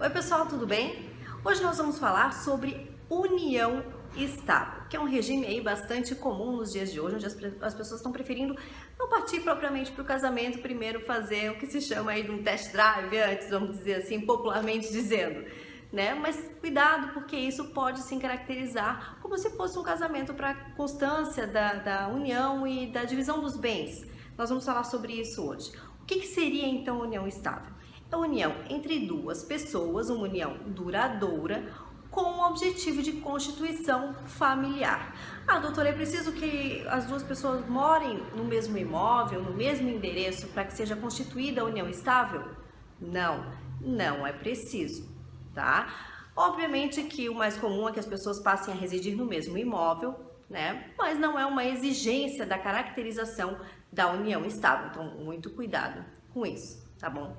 Oi pessoal, tudo bem? Hoje nós vamos falar sobre união estável, que é um regime aí bastante comum nos dias de hoje, onde as pessoas estão preferindo não partir propriamente para o casamento, primeiro fazer o que se chama aí de um test drive antes, vamos dizer assim, popularmente dizendo, né? Mas cuidado, porque isso pode se caracterizar como se fosse um casamento para constância da união e da divisão dos bens. Nós vamos falar sobre isso hoje. O que seria então união estável? É a união entre duas pessoas, uma união duradoura, com o objetivo de constituição familiar. Ah, doutora, é preciso que as duas pessoas morem no mesmo imóvel, no mesmo endereço, para que seja constituída a união estável? Não, não é preciso, tá? Obviamente que o mais comum é que as pessoas passem a residir no mesmo imóvel, né? Mas não é uma exigência da caracterização da união estável, então muito cuidado com isso, tá bom?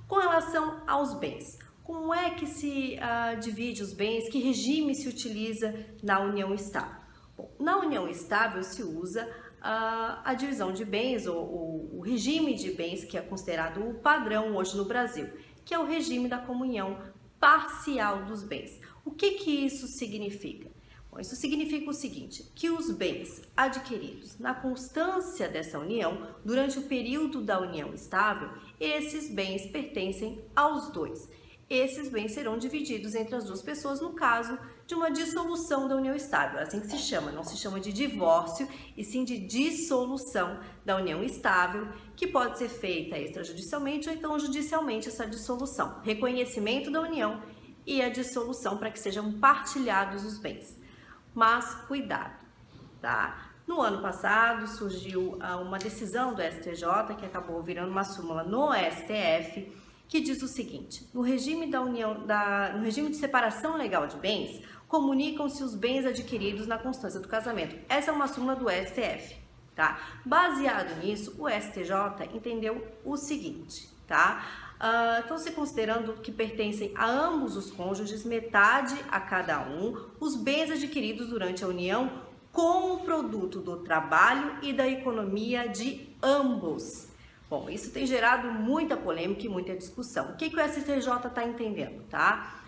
Com relação aos bens, como é que se divide os bens? Que regime se utiliza na união estável? Bom, na união estável se usa a divisão de bens, ou o regime de bens que é considerado o padrão hoje no Brasil, que é o regime da comunhão parcial dos bens. O que isso significa? Bom, isso significa o seguinte, que os bens adquiridos na constância dessa união, durante o período da união estável, esses bens pertencem aos dois. Esses bens serão divididos entre as duas pessoas no caso de uma dissolução da união estável. É assim que se chama, não se chama de divórcio, e sim de dissolução da união estável, que pode ser feita extrajudicialmente ou então judicialmente essa dissolução. Reconhecimento da união e a dissolução para que sejam partilhados os bens. Mas cuidado, tá? No ano passado surgiu uma decisão do STJ que acabou virando uma súmula no STF que diz o seguinte: no regime no regime de separação legal de bens, comunicam-se os bens adquiridos na constância do casamento. Essa é uma súmula do STF, tá? Baseado nisso, o STJ entendeu o seguinte, tá? Então, se considerando que pertencem a ambos os cônjuges, metade a cada um, os bens adquiridos durante a união com o produto do trabalho e da economia de ambos. Bom, isso tem gerado muita polêmica e muita discussão. O que o STJ está entendendo, tá?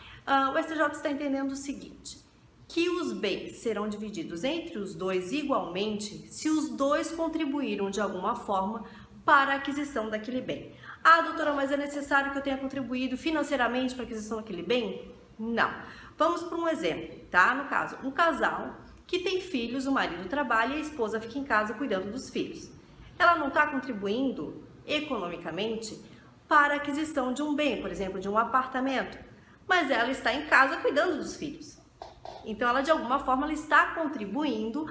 O STJ está entendendo o seguinte, que os bens serão divididos entre os dois igualmente se os dois contribuíram de alguma forma para a aquisição daquele bem. Ah, doutora, mas é necessário que eu tenha contribuído financeiramente para a aquisição daquele bem? Não. Vamos para um exemplo, tá? No caso, um casal que tem filhos, o marido trabalha e a esposa fica em casa cuidando dos filhos. Ela não está contribuindo economicamente para a aquisição de um bem, por exemplo, de um apartamento, mas ela está em casa cuidando dos filhos. Então, ela de alguma forma ela está contribuindo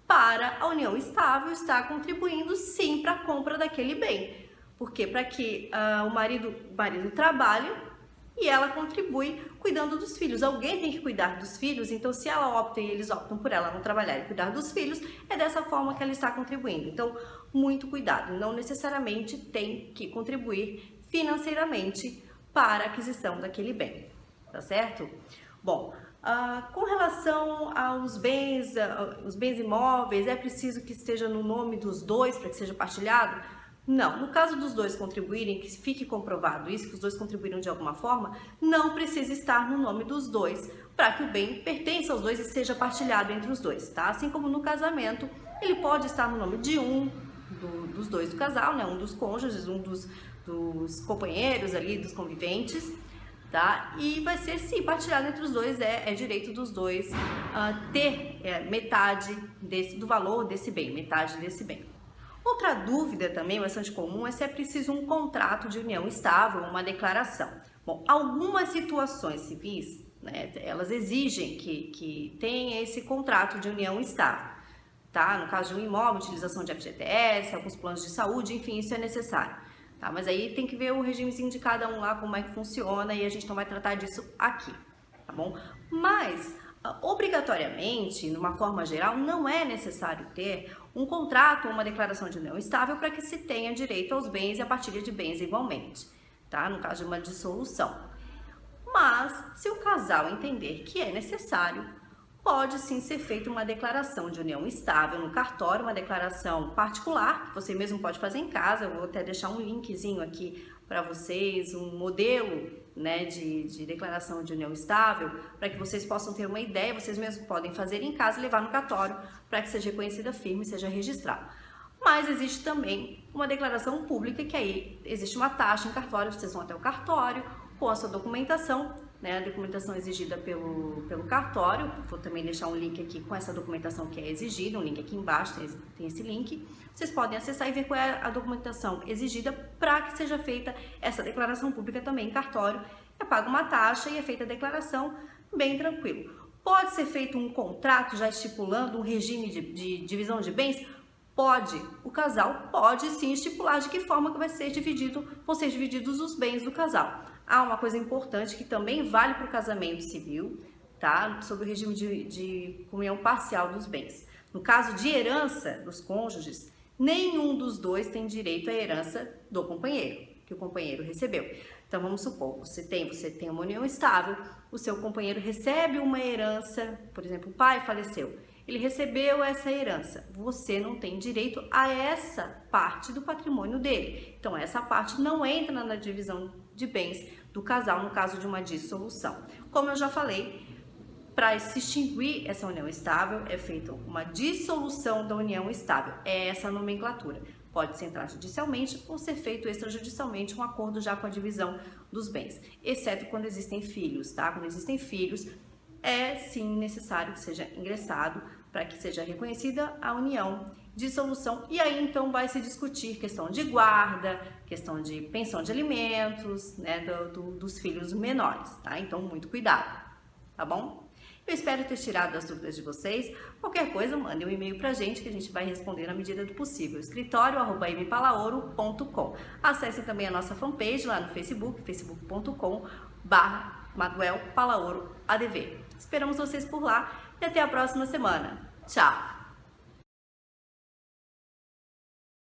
para a união estável, está contribuindo sim para a compra daquele bem. Porque para que o marido trabalhe e ela contribui cuidando dos filhos. Alguém tem que cuidar dos filhos, então se ela opta e eles optam por ela não trabalhar e cuidar dos filhos, é dessa forma que ela está contribuindo. Então, muito cuidado, não necessariamente tem que contribuir financeiramente para a aquisição daquele bem, tá certo? Bom, com relação aos bens, os bens imóveis, é preciso que esteja no nome dos dois para que seja partilhado? Não, no caso dos dois contribuírem, que fique comprovado isso, que os dois contribuíram de alguma forma, não precisa estar no nome dos dois para que o bem pertença aos dois e seja partilhado entre os dois, tá? Assim como no casamento, ele pode estar no nome de dos dois do casal, né? Um dos cônjuges, um dos companheiros ali, dos conviventes, tá? E vai ser sim partilhado entre os dois, é direito dos dois ter metade do valor desse bem, metade desse bem. Outra dúvida também bastante comum é se é preciso um contrato de união estável, uma declaração. Bom, algumas situações civis, né, elas exigem que tenha esse contrato de união estável, tá? No caso de um imóvel, utilização de FGTS, alguns planos de saúde, enfim, isso é necessário. Tá, mas aí tem que ver o regimezinho de cada um lá, como é que funciona, e a gente não vai tratar disso aqui, tá bom? Mas, obrigatoriamente, numa forma geral, não é necessário ter um contrato ou uma declaração de união estável para que se tenha direito aos bens e a partilha de bens igualmente, tá? No caso de uma dissolução. Mas, se o casal entender que é necessário, pode sim ser feita uma declaração de união estável no cartório, uma declaração particular, que você mesmo pode fazer em casa. Eu vou até deixar um linkzinho aqui para vocês um modelo, né, de declaração de união estável, para que vocês possam ter uma ideia, vocês mesmos podem fazer em casa e levar no cartório para que seja reconhecida firme e seja registrado. Mas existe também uma declaração pública, que aí existe uma taxa em cartório, vocês vão até o cartório com a sua documentação, né, a documentação exigida pelo cartório. Vou também deixar um link aqui com essa documentação que é exigida, um link aqui embaixo, tem esse link. Vocês podem acessar e ver qual é a documentação exigida para que seja feita essa declaração pública também em cartório. É paga uma taxa e é feita a declaração bem tranquilo. Pode ser feito um contrato já estipulando um regime de divisão de bens? Pode. O casal pode sim estipular de que forma que vão ser divididos os bens do casal. Há uma coisa importante que também vale para o casamento civil, tá? Sobre o regime de comunhão parcial dos bens. No caso de herança dos cônjuges, nenhum dos dois tem direito à herança do companheiro, que o companheiro recebeu. Então vamos supor, você tem uma união estável, o seu companheiro recebe uma herança, por exemplo, o pai faleceu, ele recebeu essa herança, você não tem direito a essa parte do patrimônio dele. Então essa parte não entra na divisão de bens do casal no caso de uma dissolução. Como eu já falei, para se extinguir essa união estável é feita uma dissolução da união estável. É essa a nomenclatura. Pode ser entrar judicialmente ou ser feito extrajudicialmente um acordo já com a divisão dos bens, exceto quando existem filhos, tá? Quando existem filhos, é sim necessário que seja ingressado para que seja reconhecida a união, dissolução, e aí então vai se discutir questão de guarda, questão de pensão de alimentos, né, dos filhos menores, tá? Então muito cuidado, tá bom? Eu espero ter tirado as dúvidas de vocês. Qualquer coisa, mandem um e-mail pra gente que a gente vai responder na medida do possível. escritório@mpalaoro.com. Acessem também a nossa fanpage lá no Facebook, facebook.com/ManuelPalaoroADV. Esperamos vocês por lá e até a próxima semana. Tchau!